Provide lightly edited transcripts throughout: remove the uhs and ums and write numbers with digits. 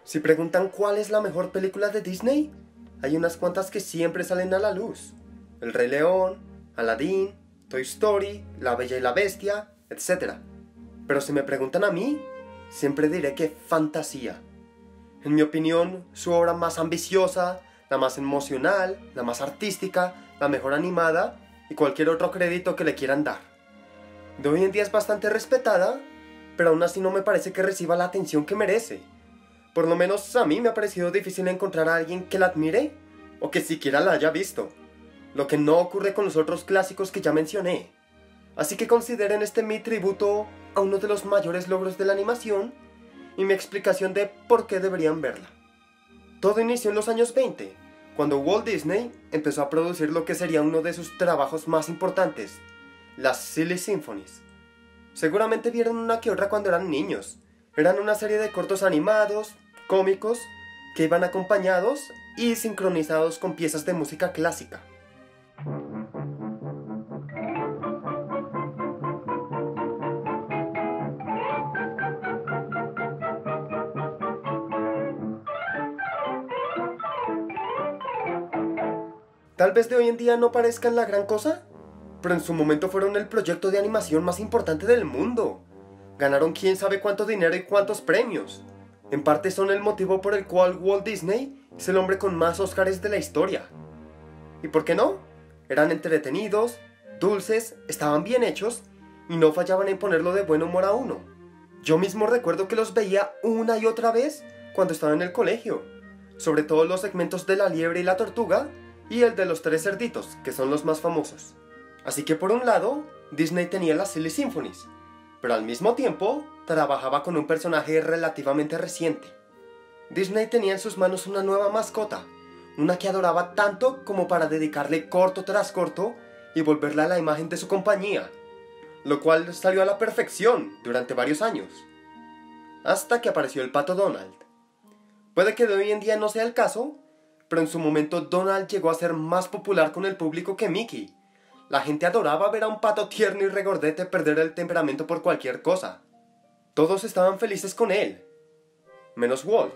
Si preguntan cuál es la mejor película de Disney, hay unas cuantas que siempre salen a la luz. El Rey León, Aladdin, Toy Story, La Bella y la Bestia, etc. Pero si me preguntan a mí, siempre diré que Fantasía. En mi opinión, su obra más ambiciosa, la más emocional, la más artística, la mejor animada y cualquier otro crédito que le quieran dar. De hoy en día es bastante respetada, pero aún así no me parece que reciba la atención que merece. Por lo menos a mí me ha parecido difícil encontrar a alguien que la admire o que siquiera la haya visto, lo que no ocurre con los otros clásicos que ya mencioné. Así que consideren este mi tributo a uno de los mayores logros de la animación y mi explicación de por qué deberían verla. Todo inició en los años 20, cuando Walt Disney empezó a producir lo que sería uno de sus trabajos más importantes, las Silly Symphonies. Seguramente vieron una que otra cuando eran niños. Eran una serie de cortos animados, cómicos, que iban acompañados y sincronizados con piezas de música clásica. Tal vez de hoy en día no parezcan la gran cosa, pero en su momento fueron el proyecto de animación más importante del mundo. Ganaron quién sabe cuánto dinero y cuántos premios. En parte son el motivo por el cual Walt Disney es el hombre con más Óscares de la historia. ¿Y por qué no? Eran entretenidos, dulces, estaban bien hechos y no fallaban en ponerlo de buen humor a uno. Yo mismo recuerdo que los veía una y otra vez cuando estaba en el colegio, sobre todo los segmentos de la liebre y la tortuga y el de los tres cerditos, que son los más famosos. Así que por un lado, Disney tenía las Silly Symphonies, pero al mismo tiempo trabajaba con un personaje relativamente reciente. Disney tenía en sus manos una nueva mascota, una que adoraba tanto como para dedicarle corto tras corto y volverla a la imagen de su compañía, lo cual salió a la perfección durante varios años, hasta que apareció el pato Donald. Puede que de hoy en día no sea el caso, pero en su momento Donald llegó a ser más popular con el público que Mickey. La gente adoraba ver a un pato tierno y regordete perder el temperamento por cualquier cosa. Todos estaban felices con él, menos Walt.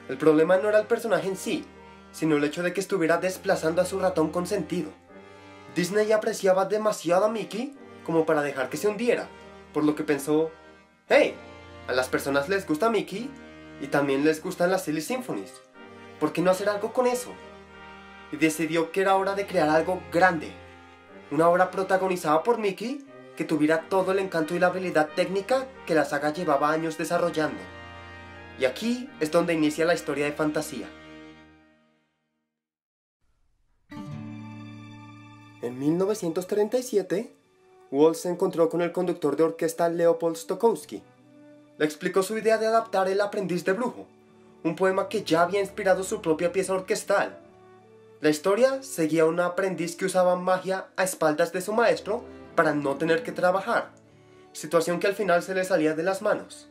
El problema no era el personaje en sí, sino el hecho de que estuviera desplazando a su ratón consentido. Disney apreciaba demasiado a Mickey como para dejar que se hundiera, por lo que pensó, «Hey, a las personas les gusta Mickey y también les gustan las Silly Symphonies. ¿Por qué no hacer algo con eso?» Y decidió que era hora de crear algo grande. Una obra protagonizada por Mickey que tuviera todo el encanto y la habilidad técnica que la saga llevaba años desarrollando. Y aquí es donde inicia la historia de Fantasía. En 1937, Walt se encontró con el conductor de orquesta Leopold Stokowski. Le explicó su idea de adaptar El aprendiz de brujo, un poema que ya había inspirado su propia pieza orquestal. La historia seguía a un aprendiz que usaba magia a espaldas de su maestro para no tener que trabajar, situación que al final se le salía de las manos.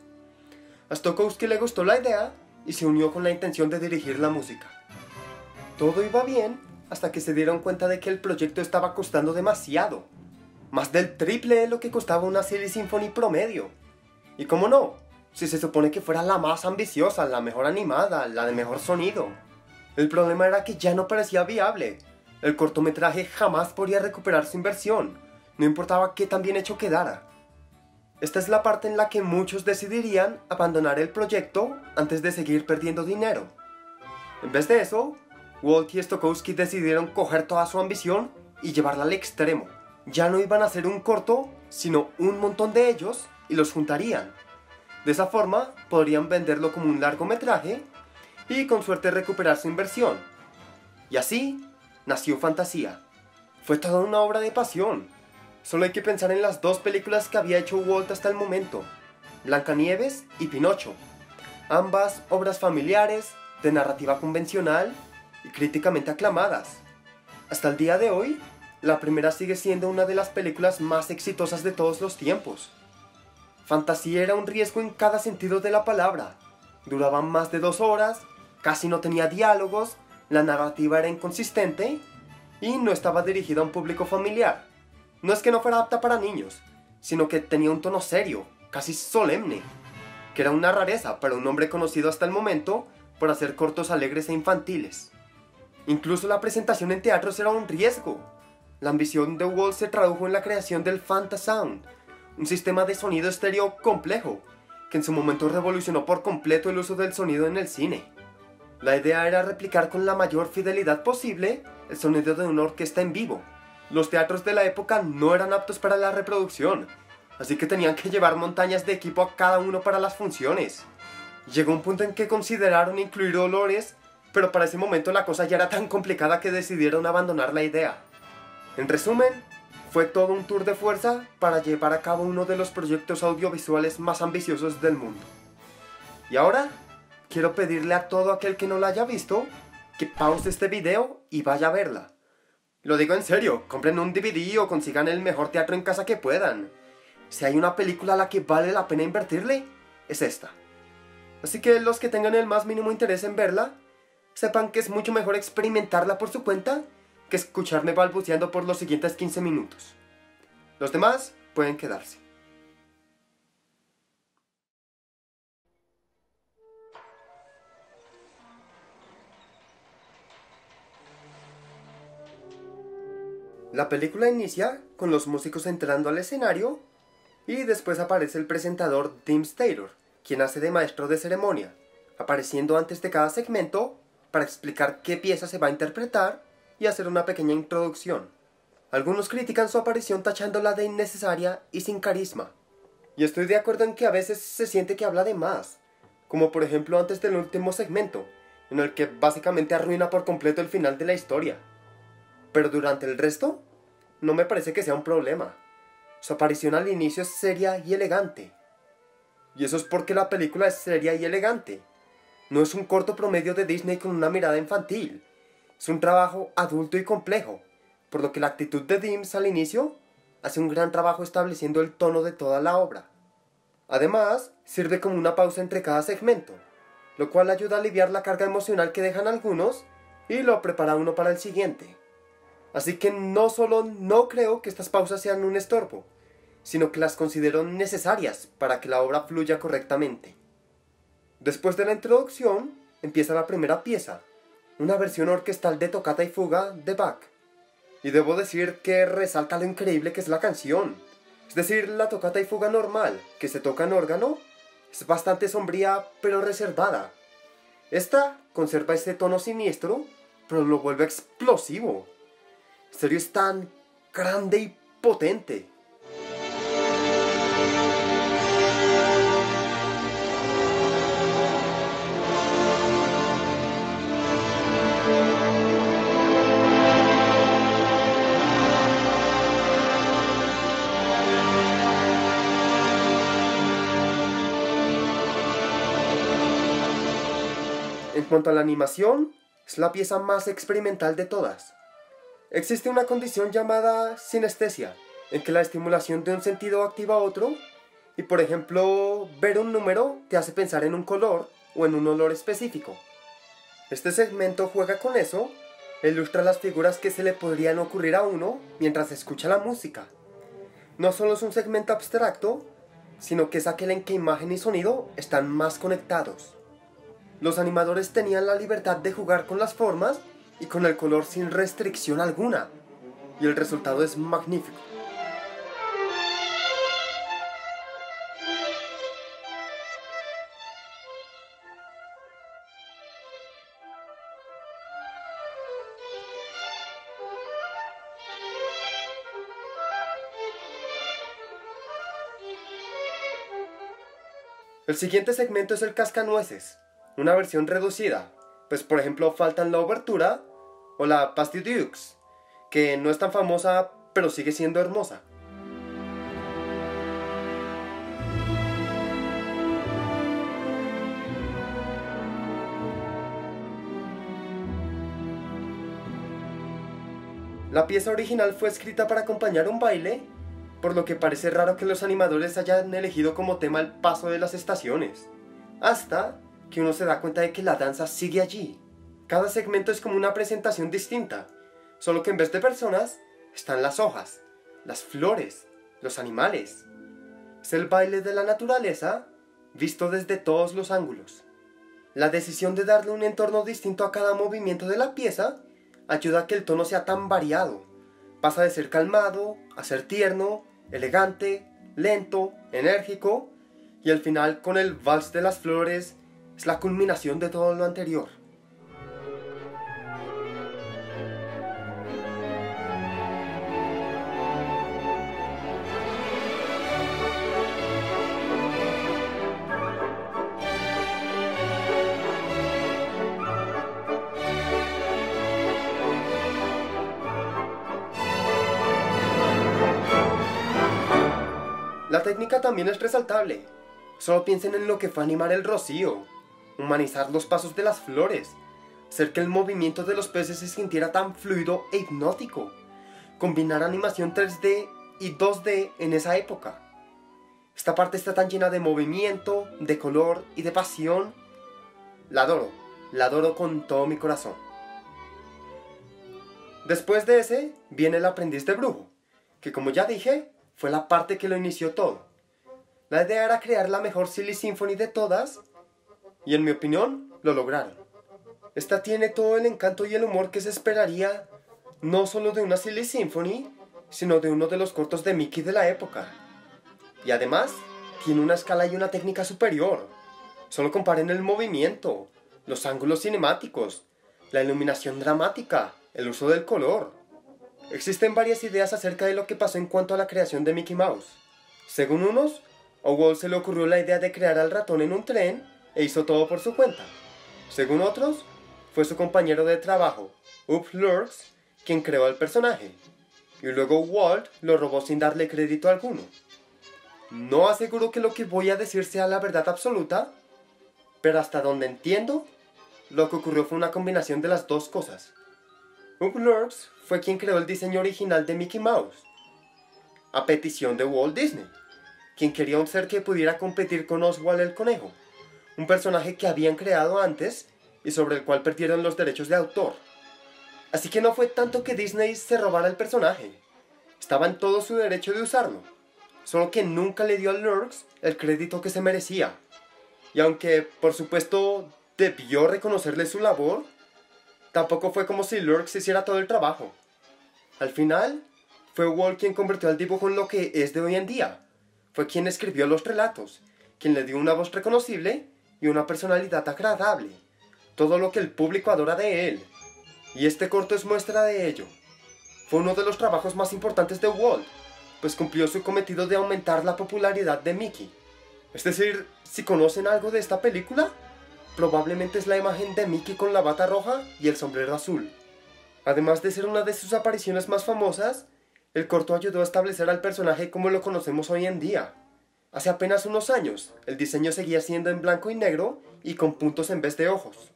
A Stokowski le gustó la idea y se unió con la intención de dirigir la música. Todo iba bien hasta que se dieron cuenta de que el proyecto estaba costando demasiado, más del triple de lo que costaba una Silly Symphony promedio. Y cómo no, si se supone que fuera la más ambiciosa, la mejor animada, la de mejor sonido. El problema era que ya no parecía viable. El cortometraje jamás podría recuperar su inversión, no importaba qué tan bien hecho quedara. Esta es la parte en la que muchos decidirían abandonar el proyecto antes de seguir perdiendo dinero. En vez de eso, Walt y Stokowski decidieron coger toda su ambición y llevarla al extremo. Ya no iban a hacer un corto, sino un montón de ellos y los juntarían. De esa forma podrían venderlo como un largometraje y con suerte recuperar su inversión. Y así nació Fantasía. Fue toda una obra de pasión. Solo hay que pensar en las dos películas que había hecho Walt hasta el momento, Blancanieves y Pinocho. Ambas obras familiares, de narrativa convencional y críticamente aclamadas. Hasta el día de hoy, la primera sigue siendo una de las películas más exitosas de todos los tiempos. Fantasía era un riesgo en cada sentido de la palabra. Duraban más de 2 horas, casi no tenía diálogos, la narrativa era inconsistente y no estaba dirigida a un público familiar. No es que no fuera apta para niños, sino que tenía un tono serio, casi solemne. que era una rareza para un hombre conocido hasta el momento por hacer cortos alegres e infantiles. Incluso la presentación en teatros era un riesgo. La ambición de Walt se tradujo en la creación del Fantasound, un sistema de sonido estéreo complejo, que en su momento revolucionó por completo el uso del sonido en el cine. La idea era replicar con la mayor fidelidad posible el sonido de una orquesta en vivo. Los teatros de la época no eran aptos para la reproducción, así que tenían que llevar montañas de equipo a cada uno para las funciones. Llegó un punto en que consideraron incluir olores, pero para ese momento la cosa ya era tan complicada que decidieron abandonar la idea. En resumen, fue todo un tour de fuerza para llevar a cabo uno de los proyectos audiovisuales más ambiciosos del mundo. Y ahora, quiero pedirle a todo aquel que no la haya visto, que pause este video y vaya a verla. Lo digo en serio, compren un DVD o consigan el mejor teatro en casa que puedan. Si hay una película a la que vale la pena invertirle, es esta. Así que los que tengan el más mínimo interés en verla, sepan que es mucho mejor experimentarla por su cuenta que escucharme balbuceando por los siguientes 15 minutos. Los demás pueden quedarse. La película inicia con los músicos entrando al escenario y después aparece el presentador Deems Taylor, quien hace de maestro de ceremonia, apareciendo antes de cada segmento para explicar qué pieza se va a interpretar y hacer una pequeña introducción. Algunos critican su aparición tachándola de innecesaria y sin carisma, y estoy de acuerdo en que a veces se siente que habla de más, como por ejemplo antes del último segmento, en el que básicamente arruina por completo el final de la historia. Pero durante el resto, no me parece que sea un problema. Su aparición al inicio es seria y elegante. Y eso es porque la película es seria y elegante. No es un corto promedio de Disney con una mirada infantil. Es un trabajo adulto y complejo, por lo que la actitud de Deems al inicio hace un gran trabajo estableciendo el tono de toda la obra. Además, sirve como una pausa entre cada segmento, lo cual ayuda a aliviar la carga emocional que dejan algunos y lo prepara a uno para el siguiente. Así que no solo no creo que estas pausas sean un estorbo, sino que las considero necesarias para que la obra fluya correctamente. Después de la introducción, empieza la primera pieza, una versión orquestal de Tocata y Fuga de Bach. Y debo decir que resalta lo increíble que es la canción. Es decir, la Tocata y Fuga normal, que se toca en órgano, es bastante sombría pero reservada. Esta conserva ese tono siniestro, pero lo vuelve explosivo. En serio, es tan grande y potente. En cuanto a la animación, es la pieza más experimental de todas. Existe una condición llamada sinestesia, en que la estimulación de un sentido activa otro, y por ejemplo, ver un número te hace pensar en un color o en un olor específico. Este segmento juega con eso e ilustra las figuras que se le podrían ocurrir a uno mientras escucha la música. No solo es un segmento abstracto, sino que es aquel en que imagen y sonido están más conectados. Los animadores tenían la libertad de jugar con las formas y con el color sin restricción alguna, y el resultado es magnífico. El siguiente segmento es el Cascanueces, una versión reducida, pues por ejemplo faltan la obertura o la Pas de Deux, que no es tan famosa pero sigue siendo hermosa. La pieza original fue escrita para acompañar un baile, por lo que parece raro que los animadores hayan elegido como tema el paso de las estaciones, hasta que uno se da cuenta de que la danza sigue allí. Cada segmento es como una presentación distinta, solo que en vez de personas están las hojas, las flores, los animales. Es el baile de la naturaleza, visto desde todos los ángulos. La decisión de darle un entorno distinto a cada movimiento de la pieza ayuda a que el tono sea tan variado. Pasa de ser calmado a ser tierno, elegante, lento, enérgico, y al final con el Vals de las Flores es la culminación de todo lo anterior. La técnica también es resaltable. Solo piensen en lo que fue animar el rocío, humanizar los pasos de las flores, hacer que el movimiento de los peces se sintiera tan fluido e hipnótico, combinar animación 3D y 2D en esa época. Esta parte está tan llena de movimiento, de color y de pasión. La adoro con todo mi corazón. Después de ese viene El aprendiz de brujo, que como ya dije, fue la parte que lo inició todo. La idea era crear la mejor Silly Symphony de todas, y en mi opinión, lo lograron. Esta tiene todo el encanto y el humor que se esperaría, no solo de una Silly Symphony, sino de uno de los cortos de Mickey de la época. Y además, tiene una escala y una técnica superior. Solo comparen el movimiento, los ángulos cinemáticos, la iluminación dramática, el uso del color. Existen varias ideas acerca de lo que pasó en cuanto a la creación de Mickey Mouse. Según unos, a Walt se le ocurrió la idea de crear al ratón en un tren e hizo todo por su cuenta. Según otros, fue su compañero de trabajo, Up Lurks, quien creó el personaje, y luego Walt lo robó sin darle crédito alguno. No aseguro que lo que voy a decir sea la verdad absoluta, pero hasta donde entiendo, lo que ocurrió fue una combinación de las dos cosas. Up Lurks fue quien creó el diseño original de Mickey Mouse, a petición de Walt Disney, quien quería un ser que pudiera competir con Oswald el conejo, un personaje que habían creado antes y sobre el cual perdieron los derechos de autor. Así que no fue tanto que Disney se robara el personaje, estaba en todo su derecho de usarlo, solo que nunca le dio a Lurks el crédito que se merecía. Y aunque, por supuesto, debió reconocerle su labor, tampoco fue como si Lurks hiciera todo el trabajo. Al final, fue Walt quien convirtió al dibujo en lo que es de hoy en día. Fue quien escribió los relatos, quien le dio una voz reconocible y una personalidad agradable. Todo lo que el público adora de él. Y este corto es muestra de ello. Fue uno de los trabajos más importantes de Walt, pues cumplió su cometido de aumentar la popularidad de Mickey. Es decir, si conocen algo de esta película, probablemente es la imagen de Mickey con la bata roja y el sombrero azul. Además de ser una de sus apariciones más famosas, el corto ayudó a establecer al personaje como lo conocemos hoy en día. Hace apenas unos años, el diseño seguía siendo en blanco y negro y con puntos en vez de ojos.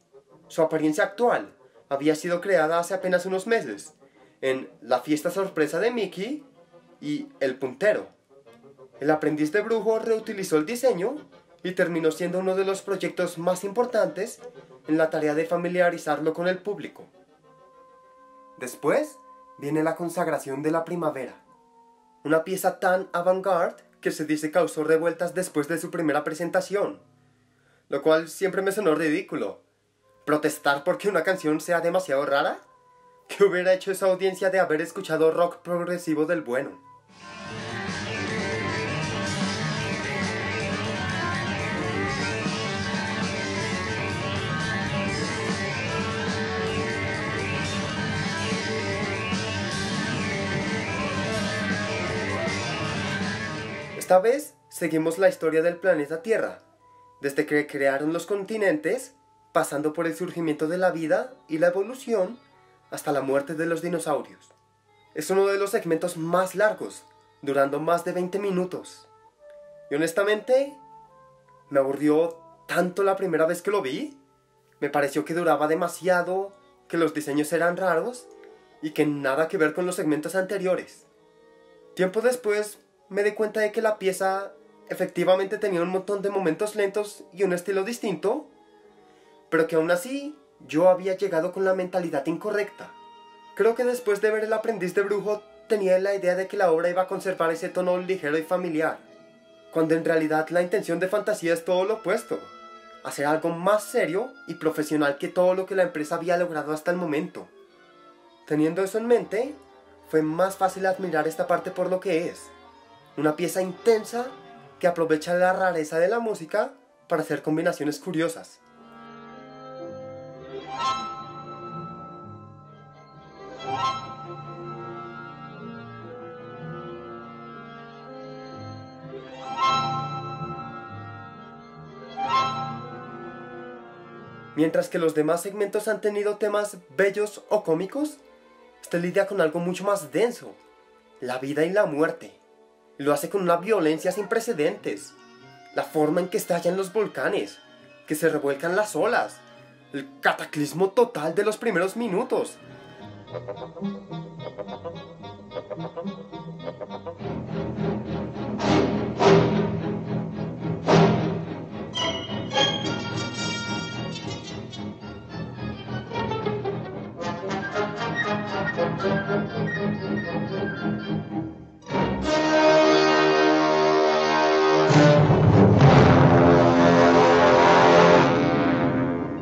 Su apariencia actual había sido creada hace apenas unos meses, en La fiesta sorpresa de Mickey y El puntero. El aprendiz de brujo reutilizó el diseño y terminó siendo uno de los proyectos más importantes en la tarea de familiarizarlo con el público. Después viene La consagración de la primavera, una pieza tan avant-garde que se dice causó revueltas después de su primera presentación, lo cual siempre me sonó ridículo. ¿Protestar porque una canción sea demasiado rara? ¿Qué hubiera hecho esa audiencia de haber escuchado rock progresivo del bueno? Esta vez seguimos la historia del planeta Tierra, desde que crearon los continentes, pasando por el surgimiento de la vida y la evolución, hasta la muerte de los dinosaurios. Es uno de los segmentos más largos, durando más de 20 minutos. Y honestamente, me aburrió tanto la primera vez que lo vi. Me pareció que duraba demasiado, que los diseños eran raros y que nada que ver con los segmentos anteriores. Tiempo después me di cuenta de que la pieza efectivamente tenía un montón de momentos lentos y un estilo distinto, pero que aún así yo había llegado con la mentalidad incorrecta. Creo que después de ver El aprendiz de brujo tenía la idea de que la obra iba a conservar ese tono ligero y familiar. cuando en realidad la intención de fantasía es todo lo opuesto, hacer algo más serio y profesional que todo lo que la empresa había logrado hasta el momento. Teniendo eso en mente, fue más fácil admirar esta parte por lo que es, una pieza intensa que aprovecha la rareza de la música para hacer combinaciones curiosas. Mientras que los demás segmentos han tenido temas bellos o cómicos, este lidia con algo mucho más denso, la vida y la muerte. Y lo hace con una violencia sin precedentes. La forma en que estallan los volcanes, que se revuelcan las olas, el cataclismo total de los primeros minutos.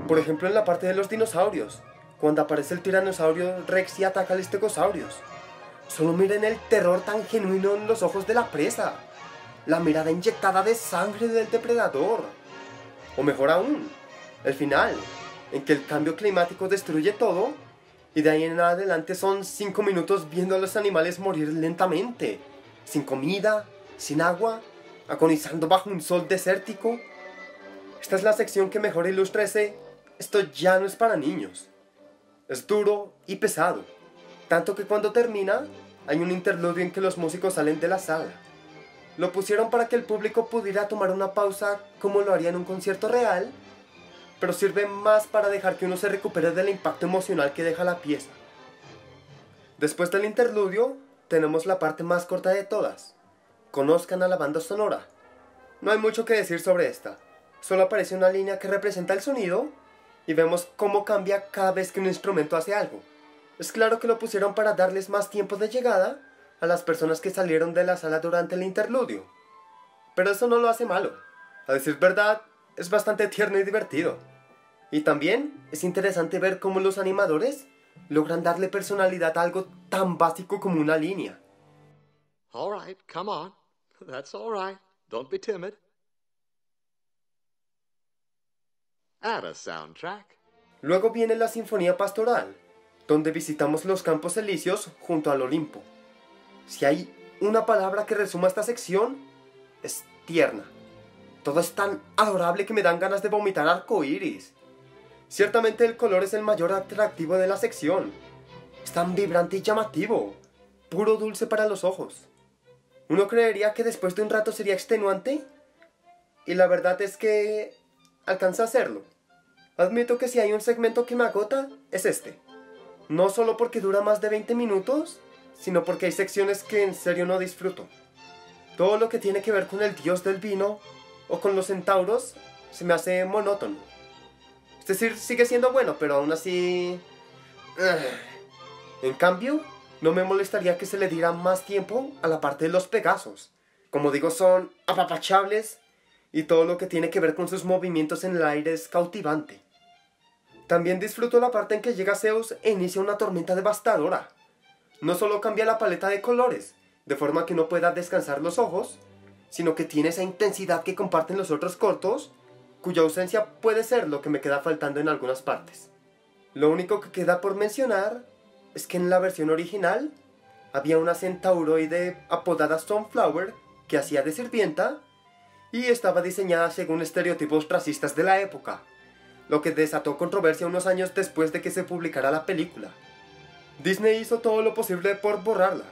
Por ejemplo, en la parte de los dinosaurios, cuando aparece el tiranosaurio Rex y ataca al estegosaurios. Solo miren el terror tan genuino en los ojos de la presa, la mirada inyectada de sangre del depredador. O mejor aún, el final, en que el cambio climático destruye todo, y de ahí en adelante son 5 minutos viendo a los animales morir lentamente, sin comida, sin agua, agonizando bajo un sol desértico. Esta es la sección que mejor ilustra esto ya no es para niños. Es duro y pesado, tanto que cuando termina, hay un interludio en que los músicos salen de la sala. Lo pusieron para que el público pudiera tomar una pausa como lo haría en un concierto real, pero sirve más para dejar que uno se recupere del impacto emocional que deja la pieza. Después del interludio, tenemos la parte más corta de todas. Conozcan a la banda sonora. No hay mucho que decir sobre esta, solo aparece una línea que representa el sonido y vemos cómo cambia cada vez que un instrumento hace algo. Es claro que lo pusieron para darles más tiempo de llegada a las personas que salieron de la sala durante el interludio. Pero eso no lo hace malo. A decir verdad, es bastante tierno y divertido. Y también es interesante ver cómo los animadores logran darle personalidad a algo tan básico como una línea. All right, come on. That's all right. Don't be timid. Add a soundtrack. Luego viene la Sinfonía Pastoral, donde visitamos los Campos Elíseos junto al Olimpo. Si hay una palabra que resuma esta sección, es tierna. Todo es tan adorable que me dan ganas de vomitar arcoíris. Ciertamente el color es el mayor atractivo de la sección. Es tan vibrante y llamativo, puro dulce para los ojos. Uno creería que después de un rato sería extenuante, y la verdad es que alcanza a hacerlo. Admito que si hay un segmento que me agota, es este. No solo porque dura más de 20 minutos, sino porque hay secciones que en serio no disfruto. Todo lo que tiene que ver con el dios del vino o con los centauros se me hace monótono. Es decir, sigue siendo bueno, pero aún así... En cambio, no me molestaría que se le diera más tiempo a la parte de los Pegasos. Como digo, son apapachables y todo lo que tiene que ver con sus movimientos en el aire es cautivante. También disfruto la parte en que llega Zeus e inicia una tormenta devastadora. No solo cambia la paleta de colores, de forma que no pueda descansar los ojos, sino que tiene esa intensidad que comparten los otros cortos, cuya ausencia puede ser lo que me queda faltando en algunas partes. Lo único que queda por mencionar es que en la versión original había una centauroide apodada Sunflower que hacía de sirvienta y estaba diseñada según estereotipos racistas de la época, lo que desató controversia unos años después de que se publicara la película. Disney hizo todo lo posible por borrarla,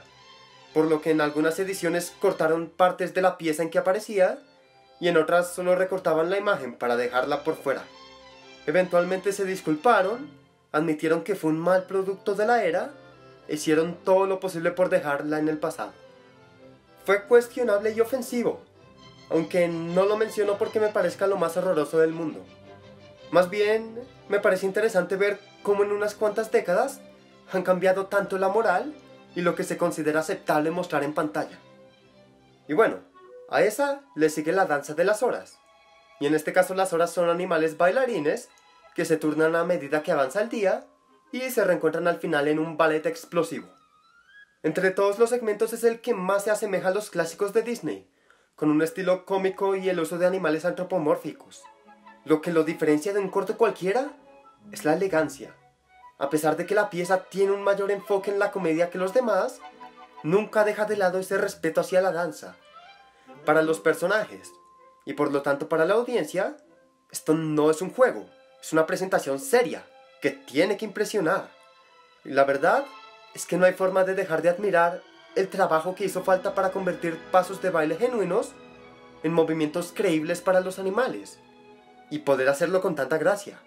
por lo que en algunas ediciones cortaron partes de la pieza en que aparecía y en otras solo recortaban la imagen para dejarla por fuera. Eventualmente se disculparon, admitieron que fue un mal producto de la era e hicieron todo lo posible por dejarla en el pasado. Fue cuestionable y ofensivo, aunque no lo menciono porque me parezca lo más horroroso del mundo. Más bien, me parece interesante ver cómo en unas cuantas décadas han cambiado tanto la moral y lo que se considera aceptable mostrar en pantalla. Y bueno, A esa le sigue la danza de las horas, y en este caso las horas son animales bailarines que se turnan a medida que avanza el día y se reencuentran al final en un ballet explosivo. Entre todos los segmentos es el que más se asemeja a los clásicos de Disney, con un estilo cómico y el uso de animales antropomórficos. Lo que lo diferencia de un corto cualquiera es la elegancia. A pesar de que la pieza tiene un mayor enfoque en la comedia que los demás, nunca deja de lado ese respeto hacia la danza. Para los personajes, y por lo tanto para la audiencia, esto no es un juego, es una presentación seria, que tiene que impresionar. Y la verdad es que no hay forma de dejar de admirar el trabajo que hizo falta para convertir pasos de baile genuinos en movimientos creíbles para los animales, y poder hacerlo con tanta gracia.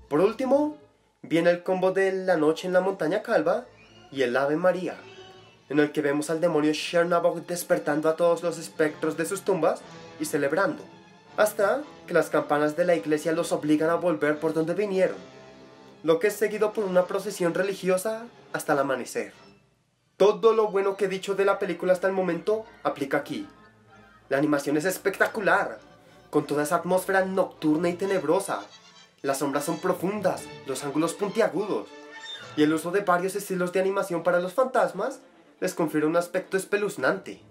Por último, viene el combo de La noche en la montaña calva y el Ave María, en el que vemos al demonio Chernabog despertando a todos los espectros de sus tumbas y celebrando, hasta que las campanas de la iglesia los obligan a volver por donde vinieron, lo que es seguido por una procesión religiosa hasta el amanecer. Todo lo bueno que he dicho de la película hasta el momento aplica aquí. La animación es espectacular, con toda esa atmósfera nocturna y tenebrosa. Las sombras son profundas, los ángulos puntiagudos, y el uso de varios estilos de animación para los fantasmas les confiere un aspecto espeluznante.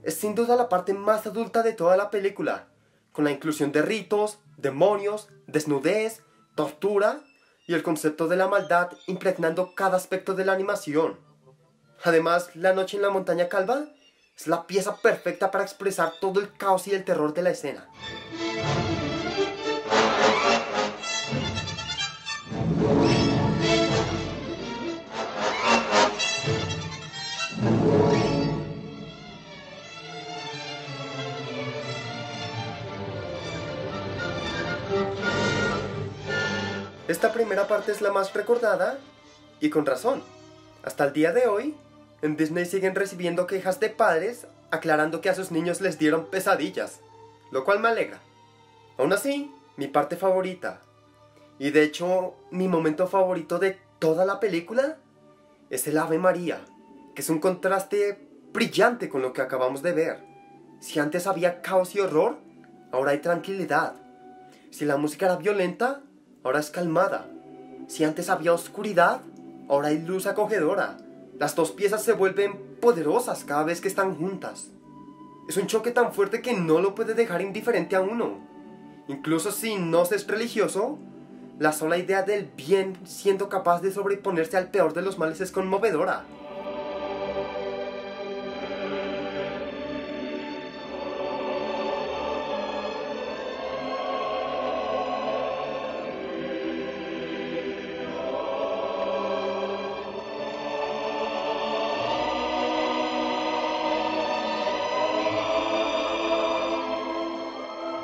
Es sin duda la parte más adulta de toda la película, con la inclusión de ritos, demonios, desnudez, tortura y el concepto de la maldad impregnando cada aspecto de la animación. Además, La noche en la montaña calva es la pieza perfecta para expresar todo el caos y el terror de la escena. Esta primera parte es la más recordada, y con razón. Hasta el día de hoy, en Disney siguen recibiendo quejas de padres aclarando que a sus niños les dieron pesadillas, lo cual me alegra. Aún así, mi parte favorita, y de hecho mi momento favorito de toda la película, es el Ave María, que es un contraste brillante con lo que acabamos de ver. Si antes había caos y horror, ahora hay tranquilidad. Si la música era violenta, ahora es calmada. Si antes había oscuridad, ahora hay luz acogedora. Las dos piezas se vuelven poderosas cada vez que están juntas. Es un choque tan fuerte que no lo puede dejar indiferente a uno. Incluso si no se es religioso, la sola idea del bien siendo capaz de sobreponerse al peor de los males es conmovedora.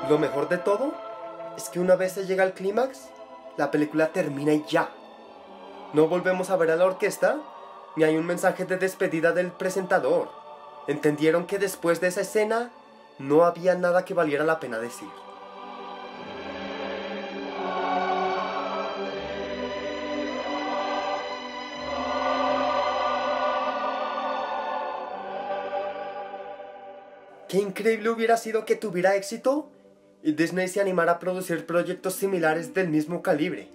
Lo mejor de todo es que una vez se llega al clímax, la película termina y ya. No volvemos a ver a la orquesta, ni hay un mensaje de despedida del presentador. Entendieron que después de esa escena, no había nada que valiera la pena decir. Qué increíble hubiera sido que tuviera éxito y Disney se animara a producir proyectos similares del mismo calibre.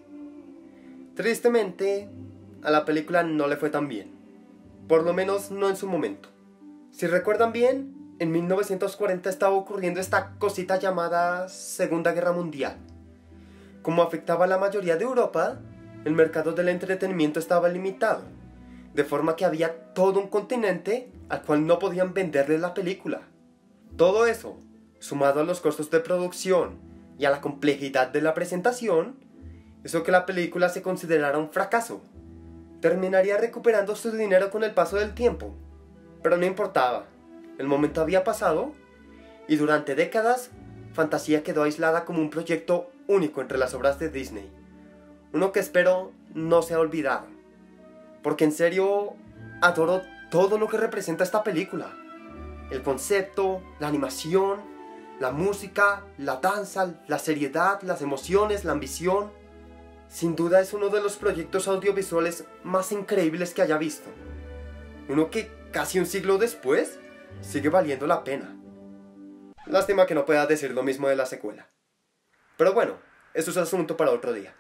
Tristemente, a la película no le fue tan bien, por lo menos no en su momento. Si recuerdan bien, en 1940 estaba ocurriendo esta cosita llamada Segunda Guerra Mundial. Como afectaba a la mayoría de Europa, el mercado del entretenimiento estaba limitado, de forma que había todo un continente al cual no podían venderle la película. Todo eso, sumado a los costos de producción y a la complejidad de la presentación, hizo que la película se considerara un fracaso. Terminaría recuperando su dinero con el paso del tiempo, pero no importaba, el momento había pasado y durante décadas Fantasía quedó aislada como un proyecto único entre las obras de Disney, uno que espero no sea olvidado, porque en serio adoro todo lo que representa esta película. El concepto, la animación, la música, la danza, la seriedad, las emociones, la ambición. Sin duda es uno de los proyectos audiovisuales más increíbles que haya visto. Uno que casi un siglo después sigue valiendo la pena. Lástima que no pueda decir lo mismo de la secuela. Pero bueno, eso es asunto para otro día.